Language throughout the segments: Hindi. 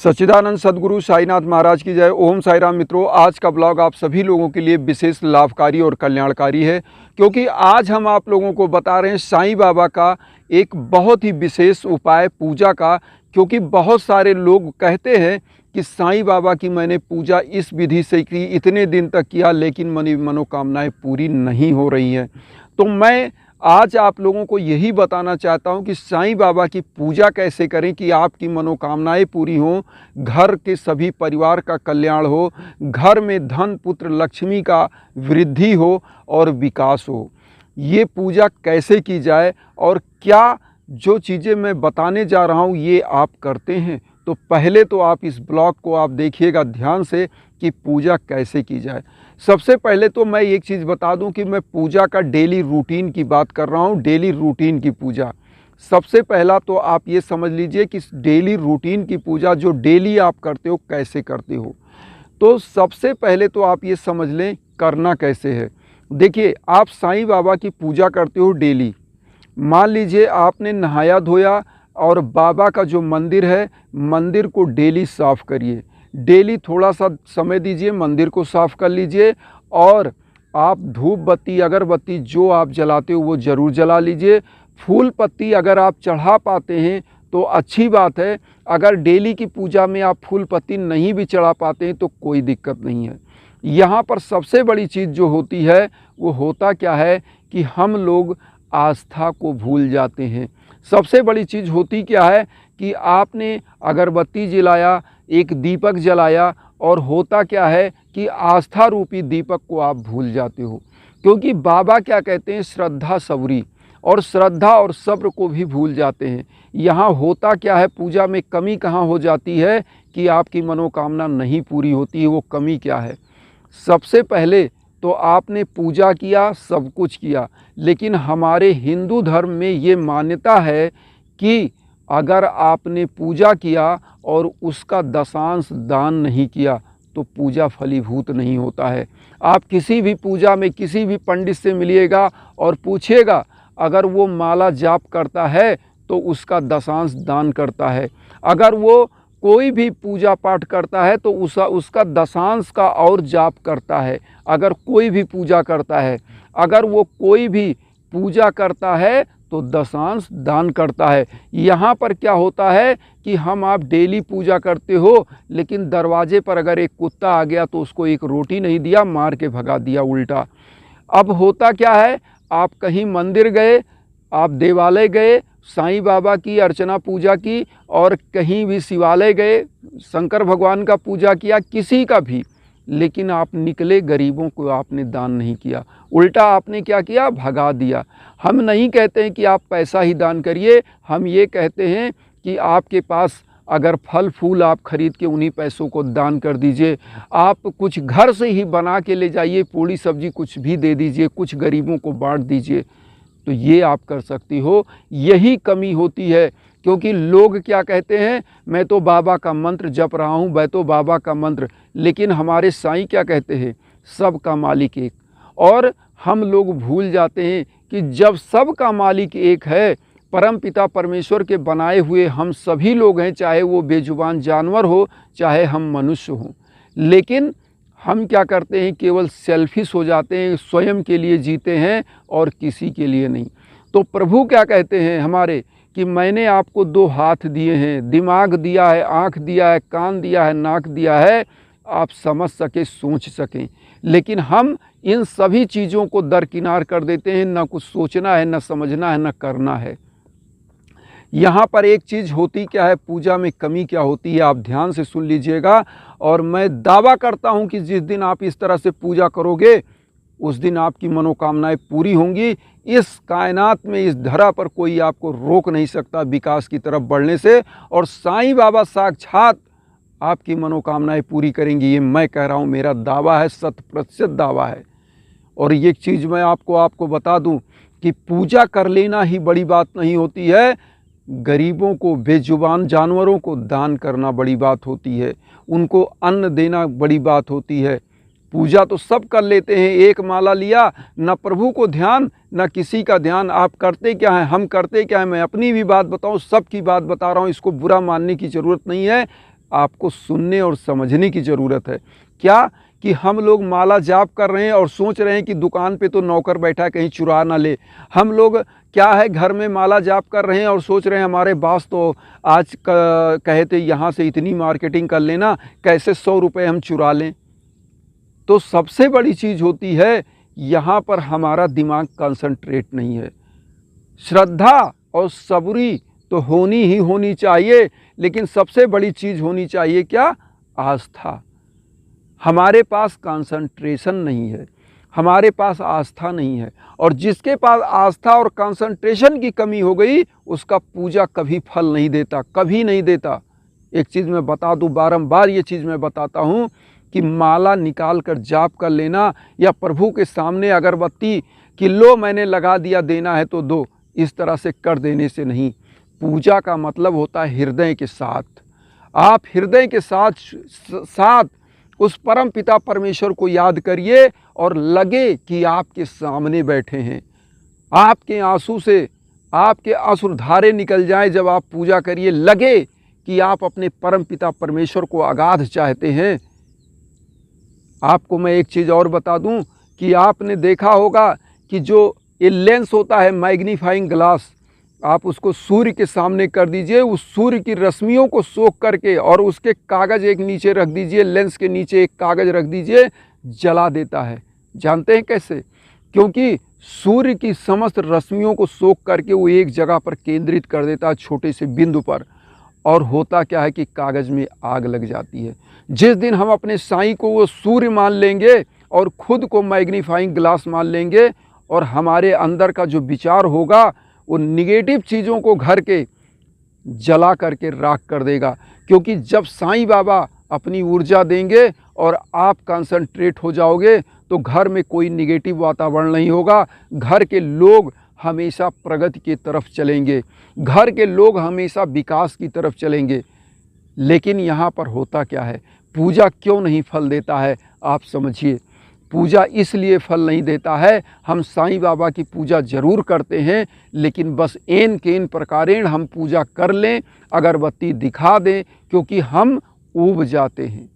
सच्चिदानंद सद्गुरु साईनाथ महाराज की जय। ओम साई राम। मित्रों, आज का ब्लॉग आप सभी लोगों के लिए विशेष लाभकारी और कल्याणकारी है, क्योंकि आज हम आप लोगों को बता रहे हैं साईं बाबा का एक बहुत ही विशेष उपाय पूजा का। क्योंकि बहुत सारे लोग कहते हैं कि साईं बाबा की मैंने पूजा इस विधि से की, इतने दिन तक किया, लेकिन मेरी मनोकामनाएं पूरी नहीं हो रही हैं। तो मैं आज आप लोगों को यही बताना चाहता हूं कि साईं बाबा की पूजा कैसे करें कि आपकी मनोकामनाएं पूरी हों, घर के सभी परिवार का कल्याण हो, घर में धन पुत्र लक्ष्मी का वृद्धि हो और विकास हो। ये पूजा कैसे की जाए और क्या जो चीज़ें मैं बताने जा रहा हूँ ये आप करते हैं, तो पहले तो आप इस ब्लॉग को आप देखिएगा ध्यान से कि पूजा कैसे की जाए। सबसे पहले तो मैं एक चीज़ बता दूं कि मैं पूजा का डेली रूटीन की बात कर रहा हूं। डेली रूटीन की पूजा, सबसे पहला तो आप ये समझ लीजिए कि डेली रूटीन की पूजा जो डेली आप करते हो कैसे करते हो। तो सबसे पहले तो आप ये समझ लें करना कैसे है। देखिए, आप साईं बाबा की पूजा करते हो डेली। मान लीजिए आपने नहाया धोया और बाबा का जो मंदिर है, मंदिर को डेली साफ़ करिए। डेली थोड़ा सा समय दीजिए, मंदिर को साफ़ कर लीजिए और आप धूप बत्ती अगरबत्ती जो आप जलाते हो वो ज़रूर जला लीजिए। फूल पत्ती अगर आप चढ़ा पाते हैं तो अच्छी बात है। अगर डेली की पूजा में आप फूल पत्ती नहीं भी चढ़ा पाते हैं तो कोई दिक्कत नहीं है। यहाँ पर सबसे बड़ी चीज़ जो होती है वो होता क्या है कि हम लोग आस्था को भूल जाते हैं। सबसे बड़ी चीज़ होती क्या है कि आपने अगरबत्ती जलाया, एक दीपक जलाया और होता क्या है कि आस्था रूपी दीपक को आप भूल जाते हो। क्योंकि बाबा क्या कहते हैं, श्रद्धा सबरी, और श्रद्धा और सब्र को भी भूल जाते हैं। यहाँ होता क्या है, पूजा में कमी कहाँ हो जाती है कि आपकी मनोकामना नहीं पूरी होती है। वो कमी क्या है? सबसे पहले तो आपने पूजा किया, सब कुछ किया, लेकिन हमारे हिंदू धर्म में ये मान्यता है कि अगर आपने पूजा किया और उसका दशांश दान नहीं किया तो पूजा फलीभूत नहीं होता है। आप किसी भी पूजा में किसी भी पंडित से मिलिएगा और पूछिएगा, अगर वो माला जाप करता है तो उसका दशांश दान करता है। अगर वो कोई भी पूजा पाठ करता है तो उसका दशांश का और जाप करता है। अगर कोई भी पूजा करता है, अगर वो कोई भी पूजा करता है तो दशांश दान करता है। यहाँ पर क्या होता है कि हम आप डेली पूजा करते हो, लेकिन दरवाजे पर अगर एक कुत्ता आ गया तो उसको एक रोटी नहीं दिया, मार के भगा दिया उल्टा। अब होता क्या है, आप कहीं मंदिर गए, आप देवालय गए, साईं बाबा की अर्चना पूजा की, और कहीं भी शिवालय गए, शंकर भगवान का पूजा किया, किसी का भी, लेकिन आप निकले, गरीबों को आपने दान नहीं किया, उल्टा आपने क्या किया, भगा दिया। हम नहीं कहते हैं कि आप पैसा ही दान करिए, हम ये कहते हैं कि आपके पास अगर फल फूल आप खरीद के उन्हीं पैसों को दान कर दीजिए। आप कुछ घर से ही बना के ले जाइए, पूड़ी सब्जी कुछ भी दे दीजिए, कुछ गरीबों को बांट दीजिए, तो ये आप कर सकती हो। यही कमी होती है, क्योंकि लोग क्या कहते हैं, मैं तो बाबा का मंत्र जप रहा हूँ, मैं तो बाबा का मंत्र, लेकिन हमारे साईं क्या कहते हैं, सबका मालिक एक। और हम लोग भूल जाते हैं कि जब सबका मालिक एक है, परम पिता परमेश्वर के बनाए हुए हम सभी लोग हैं, चाहे वो बेजुबान जानवर हो, चाहे हम मनुष्य हों, लेकिन हम क्या करते हैं, केवल सेल्फिश हो जाते हैं, स्वयं के लिए जीते हैं और किसी के लिए नहीं। तो प्रभु क्या कहते हैं हमारे कि मैंने आपको दो हाथ दिए हैं, दिमाग दिया है, आँख दिया है, कान दिया है, नाक दिया है, आप समझ सके, सोच सकें, लेकिन हम इन सभी चीज़ों को दरकिनार कर देते हैं। ना कुछ सोचना है, ना समझना है, ना करना है। यहाँ पर एक चीज़ होती क्या है, पूजा में कमी क्या होती है, आप ध्यान से सुन लीजिएगा। और मैं दावा करता हूँ कि जिस दिन आप इस तरह से पूजा करोगे उस दिन आपकी मनोकामनाएं पूरी होंगी। इस कायनात में, इस धरा पर कोई आपको रोक नहीं सकता विकास की तरफ बढ़ने से, और साईं बाबा साक्षात आपकी मनोकामनाएं पूरी करेंगी। ये मैं कह रहा हूँ, मेरा दावा है, 100% दावा है। और ये चीज़ मैं आपको बता दूँ कि पूजा कर लेना ही बड़ी बात नहीं होती है, गरीबों को, बेजुबान जानवरों को दान करना बड़ी बात होती है, उनको अन्न देना बड़ी बात होती है। पूजा तो सब कर लेते हैं, एक माला लिया, न प्रभु को ध्यान न किसी का ध्यान। आप करते क्या हैं, हम करते क्या हैं, मैं अपनी भी बात बताऊं, सबकी बात बता रहा हूं, इसको बुरा मानने की ज़रूरत नहीं है। आपको सुनने और समझने की ज़रूरत है। क्या कि हम लोग माला जाप कर रहे हैं और सोच रहे हैं कि दुकान पे तो नौकर बैठा है, कहीं चुरा ना ले। हम लोग क्या है, घर में माला जाप कर रहे हैं और सोच रहे हैं हमारे बॉस तो आज कहे थे यहाँ से इतनी मार्केटिंग कर लेना, कैसे 100 रुपये हम चुरा लें। तो सबसे बड़ी चीज़ होती है यहाँ पर हमारा दिमाग कंसंट्रेट नहीं है। श्रद्धा और सबूरी तो होनी ही होनी चाहिए, लेकिन सबसे बड़ी चीज़ होनी चाहिए क्या? आस्था। हमारे पास कंसंट्रेशन नहीं है, हमारे पास आस्था नहीं है, और जिसके पास आस्था और कंसंट्रेशन की कमी हो गई उसका पूजा कभी फल नहीं देता, कभी नहीं देता। एक चीज़ मैं बता दूं, बारंबार ये चीज़ मैं बताता हूं कि माला निकाल कर जाप कर लेना या प्रभु के सामने अगरबत्ती कि लो मैंने लगा दिया, देना है तो दो, इस तरह से कर देने से नहीं। पूजा का मतलब होता है हृदय के साथ। आप हृदय के साथ उस परम पिता परमेश्वर को याद करिए और लगे कि आपके सामने बैठे हैं। आपके आंसू से आपके आंसुधारे निकल जाएं जब आप पूजा करिए, लगे कि आप अपने परम पिता परमेश्वर को अगाध चाहते हैं। आपको मैं एक चीज़ और बता दूं कि आपने देखा होगा कि जो ये लेंस होता है मैग्नीफाइंग ग्लास, आप उसको सूर्य के सामने कर दीजिए, उस सूर्य की रश्मियों को सोख करके और उसके कागज़ एक नीचे रख दीजिए, लेंस के नीचे एक कागज़ रख दीजिए, जला देता है। जानते हैं कैसे? क्योंकि सूर्य की समस्त रश्मियों को सोख करके वो एक जगह पर केंद्रित कर देता है, छोटे से बिंदु पर, और होता क्या है कि कागज़ में आग लग जाती है। जिस दिन हम अपने साईं को वो सूर्य मान लेंगे और खुद को मैग्नीफाइंग ग्लास मान लेंगे, और हमारे अंदर का जो विचार होगा वो निगेटिव चीज़ों को घर के जला करके राख कर देगा। क्योंकि जब साईं बाबा अपनी ऊर्जा देंगे और आप कंसंट्रेट हो जाओगे तो घर में कोई निगेटिव वातावरण नहीं होगा। घर के लोग हमेशा प्रगति की तरफ चलेंगे, घर के लोग हमेशा विकास की तरफ चलेंगे। लेकिन यहाँ पर होता क्या है, पूजा क्यों नहीं फल देता है? आप समझिए, पूजा इसलिए फल नहीं देता है, हम साईं बाबा की पूजा ज़रूर करते हैं, लेकिन बस एन केन प्रकारेण हम पूजा कर लें, अगरबत्ती दिखा दें, क्योंकि हम ऊब जाते हैं,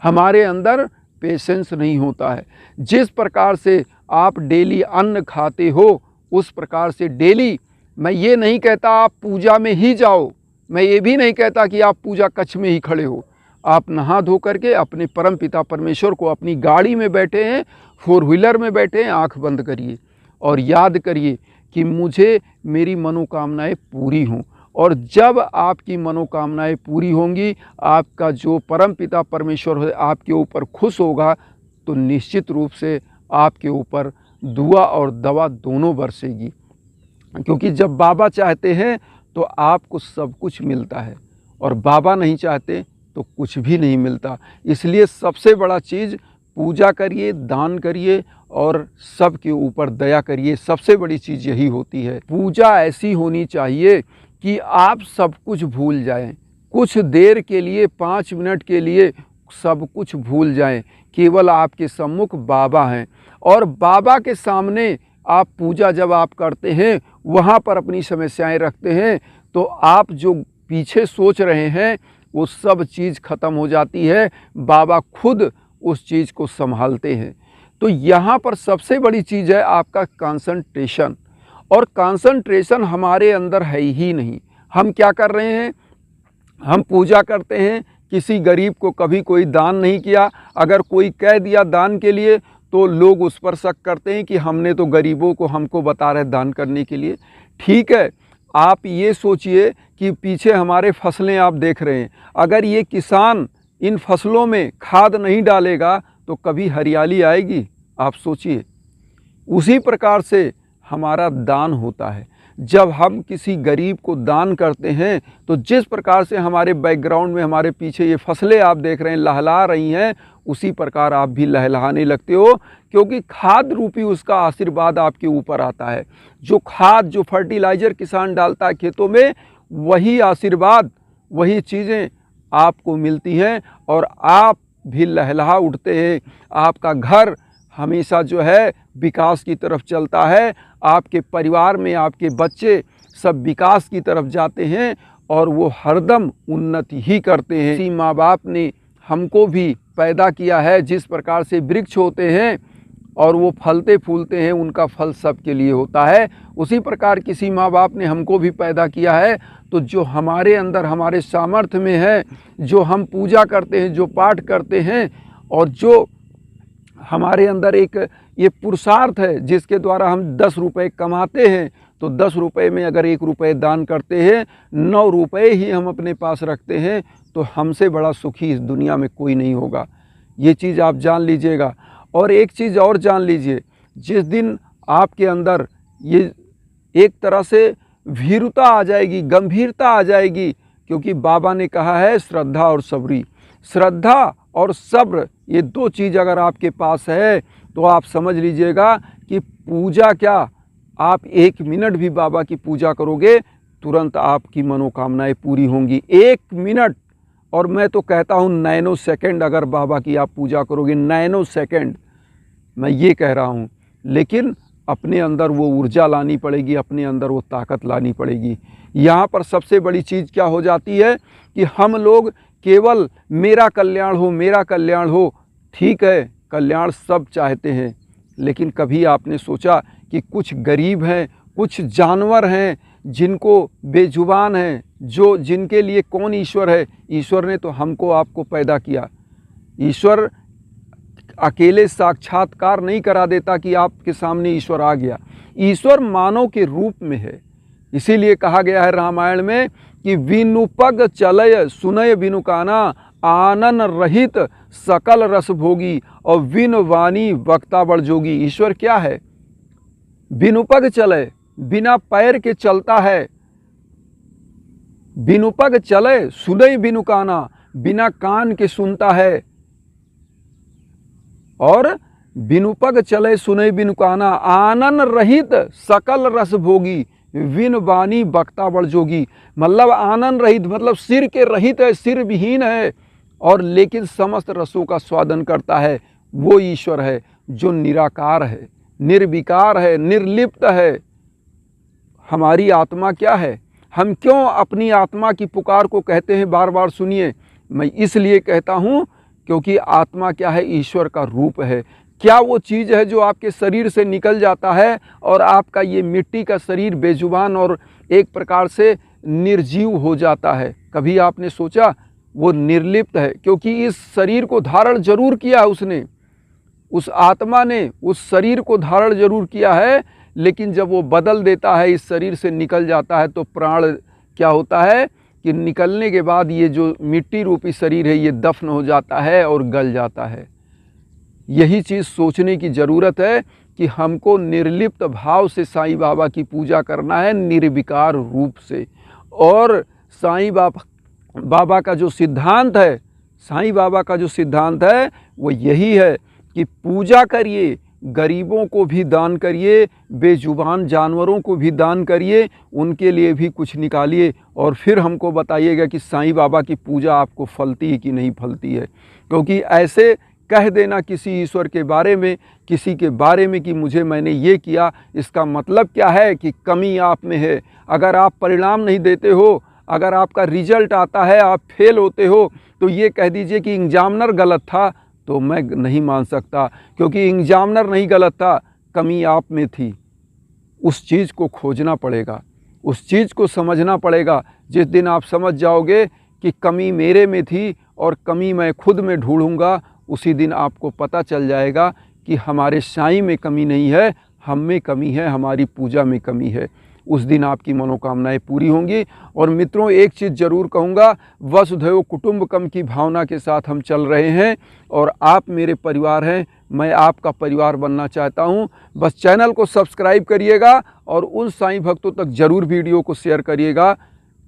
हमारे अंदर पेशेंस नहीं होता है। जिस प्रकार से आप डेली अन्न खाते हो उस प्रकार से डेली, मैं ये नहीं कहता आप पूजा में ही जाओ, मैं ये भी नहीं कहता कि आप पूजा कक्ष में ही खड़े हो। आप नहा धो करके अपने परम पिता परमेश्वर को अपनी गाड़ी में बैठे हैं, 4 व्हीलर में बैठे हैं, आँख बंद करिए और याद करिए कि मुझे मेरी मनोकामनाएं पूरी हों। और जब आपकी मनोकामनाएं पूरी होंगी, आपका जो परम पिता परमेश्वर है आपके ऊपर खुश होगा, तो निश्चित रूप से आपके ऊपर दुआ और दवा दोनों बरसेगी। क्योंकि जब बाबा चाहते हैं तो आपको सब कुछ मिलता है, और बाबा नहीं चाहते तो कुछ भी नहीं मिलता। इसलिए सबसे बड़ा चीज़ पूजा करिए, दान करिए और सबके ऊपर दया करिए। सबसे बड़ी चीज़ यही होती है। पूजा ऐसी होनी चाहिए कि आप सब कुछ भूल जाएं, कुछ देर के लिए, 5 मिनट के लिए सब कुछ भूल जाएं। केवल आपके सम्मुख बाबा हैं, और बाबा के सामने आप पूजा जब आप करते हैं, वहाँ पर अपनी समस्याएं रखते हैं, तो आप जो पीछे सोच रहे हैं वो सब चीज़ ख़त्म हो जाती है। बाबा खुद उस चीज़ को संभालते हैं। तो यहाँ पर सबसे बड़ी चीज़ है आपका कंसंट्रेशन, और कंसंट्रेशन हमारे अंदर है ही नहीं। हम क्या कर रहे हैं, हम पूजा करते हैं, किसी गरीब को कभी कोई दान नहीं किया। अगर कोई कह दिया दान के लिए तो लोग उस पर शक करते हैं कि हमने तो गरीबों को हमको बता रहे दान करने के लिए। ठीक है, आप ये सोचिए कि पीछे हमारे फसलें आप देख रहे हैं, अगर ये किसान इन फसलों में खाद नहीं डालेगा तो कभी हरियाली आएगी? आप सोचिए। उसी प्रकार से हमारा दान होता है। जब हम किसी गरीब को दान करते हैं तो जिस प्रकार से हमारे बैकग्राउंड में हमारे पीछे ये फसलें आप देख रहे हैं लहला रही हैं, उसी प्रकार आप भी लहलहाने लगते हो, क्योंकि खाद रूपी उसका आशीर्वाद आपके ऊपर आता है। जो खाद, जो फर्टिलाइज़र किसान डालता है खेतों में, वही आशीर्वाद, वही चीज़ें आपको मिलती हैं और आप भी लहलहा उठते हैं। आपका घर हमेशा जो है विकास की तरफ चलता है, आपके परिवार में आपके बच्चे सब विकास की तरफ जाते हैं, और वो हरदम उन्नति ही करते हैं। इसी माँ बाप ने हमको भी पैदा किया है। जिस प्रकार से वृक्ष होते हैं और वो फलते फूलते हैं, उनका फल सबके लिए होता है, उसी प्रकार किसी माँ बाप ने हमको भी पैदा किया है। तो जो हमारे अंदर हमारे सामर्थ्य में है, जो हम पूजा करते हैं, जो पाठ करते हैं, और जो हमारे अंदर एक ये पुरुषार्थ है जिसके द्वारा हम 10 रुपये कमाते हैं, तो 10 रुपये में अगर 1 रुपये दान करते हैं, 9 रुपये ही हम अपने पास रखते हैं, तो हमसे बड़ा सुखी इस दुनिया में कोई नहीं होगा। ये चीज़ आप जान लीजिएगा। और एक चीज़ और जान लीजिए, जिस दिन आपके अंदर ये एक तरह से भीरुता आ जाएगी, गंभीरता आ जाएगी, क्योंकि बाबा ने कहा है श्रद्धा और सबरी। श्रद्धा और सब्र, ये 2 चीज़ अगर आपके पास है तो आप समझ लीजिएगा कि पूजा क्या, आप 1 मिनट भी बाबा की पूजा करोगे, तुरंत आपकी मनोकामनाएं पूरी होंगी। 1 मिनट, और मैं तो कहता हूँ नैनो सेकंड अगर बाबा की आप पूजा करोगे, नैनो सेकंड, मैं ये कह रहा हूँ। लेकिन अपने अंदर वो ऊर्जा लानी पड़ेगी, अपने अंदर वो ताकत लानी पड़ेगी। यहाँ पर सबसे बड़ी चीज़ क्या हो जाती है कि हम लोग केवल मेरा कल्याण हो, मेरा कल्याण हो। ठीक है, कल्याण सब चाहते हैं, लेकिन कभी आपने सोचा कि कुछ गरीब हैं, कुछ जानवर हैं जिनको बेजुबान हैं, जो जिनके लिए कौन ईश्वर है? ईश्वर ने तो हमको आपको पैदा किया। ईश्वर अकेले साक्षात्कार नहीं करा देता कि आपके सामने ईश्वर आ गया। ईश्वर मानव के रूप में है। इसीलिए कहा गया है रामायण में कि विनुपग चलय सुनय बिनुकाना, आनन रहित सकल रस भोगी, और विन वाणी वक्ता बड़ जोगी। ईश्वर क्या है? बिनुपग चलय, बिना पैर के चलता है। बिनुपग चले सुनय बिनुकाना, बिना कान के सुनता है। और बिनुपग चले सुनय बिनुकाना, आनन रहित सकल रस भोगी, विन वाणी वक्ता बड़ जोगी। मतलब आनन रहित मतलब सिर के रहित है, सिर विहीन है, और लेकिन समस्त रसों का स्वादन करता है। वो ईश्वर है जो निराकार है, निर्विकार है, निर्लिप्त है। हमारी आत्मा क्या है? हम क्यों अपनी आत्मा की पुकार को कहते हैं? बार बार सुनिए, मैं इसलिए कहता हूँ क्योंकि आत्मा क्या है? ईश्वर का रूप है। क्या वो चीज़ है जो आपके शरीर से निकल जाता है और आपका ये मिट्टी का शरीर बेजुबान और एक प्रकार से निर्जीव हो जाता है? कभी आपने सोचा? वो निर्लिप्त है, क्योंकि इस शरीर को धारण जरूर किया है उसने, उस आत्मा ने उस शरीर को धारण जरूर किया है, लेकिन जब वो बदल देता है, इस शरीर से निकल जाता है, तो प्राण क्या होता है कि निकलने के बाद ये जो मिट्टी रूपी शरीर है ये दफन हो जाता है और गल जाता है। यही चीज़ सोचने की ज़रूरत है कि हमको निर्लिप्त भाव से साईं बाबा की पूजा करना है, निर्विकार रूप से। और साईं बाबा का जो सिद्धांत है, साईं बाबा का जो सिद्धांत है वो यही है कि पूजा करिए, गरीबों को भी दान करिए, बेजुबान जानवरों को भी दान करिए, उनके लिए भी कुछ निकालिए, और फिर हमको बताइएगा कि साईं बाबा की पूजा आपको फलती है कि नहीं फलती है। क्योंकि ऐसे कह देना किसी ईश्वर के बारे में, किसी के बारे में कि मैंने ये किया, इसका मतलब क्या है कि कमी आप में है। अगर आप परिणाम नहीं देते हो, अगर आपका रिजल्ट आता है, आप फेल होते हो, तो ये कह दीजिए कि एग्जामिनर गलत था, तो मैं नहीं मान सकता, क्योंकि एग्जामिनर नहीं गलत था, कमी आप में थी। उस चीज़ को खोजना पड़ेगा, उस चीज़ को समझना पड़ेगा। जिस दिन आप समझ जाओगे कि कमी मेरे में थी और कमी मैं खुद में ढूंढूंगा, उसी दिन आपको पता चल जाएगा कि हमारे साईं में कमी नहीं है, हम में कमी है, हमारी पूजा में कमी है। उस दिन आपकी मनोकामनाएं पूरी होंगी। और मित्रों, एक चीज़ ज़रूर कहूँगा, वसुधैव कुटुंबकम की भावना के साथ हम चल रहे हैं, और आप मेरे परिवार हैं, मैं आपका परिवार बनना चाहता हूं। बस चैनल को सब्सक्राइब करिएगा और उन साईं भक्तों तक ज़रूर वीडियो को शेयर करिएगा,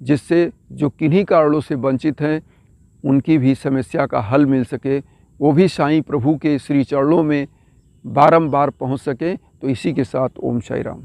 जिससे जो किन्हीं कारणों से वंचित हैं उनकी भी समस्या का हल मिल सके, वो भी साईं प्रभु के श्री चरणों में बारंबार पहुंच सके। तो इसी के साथ ओम साई राम।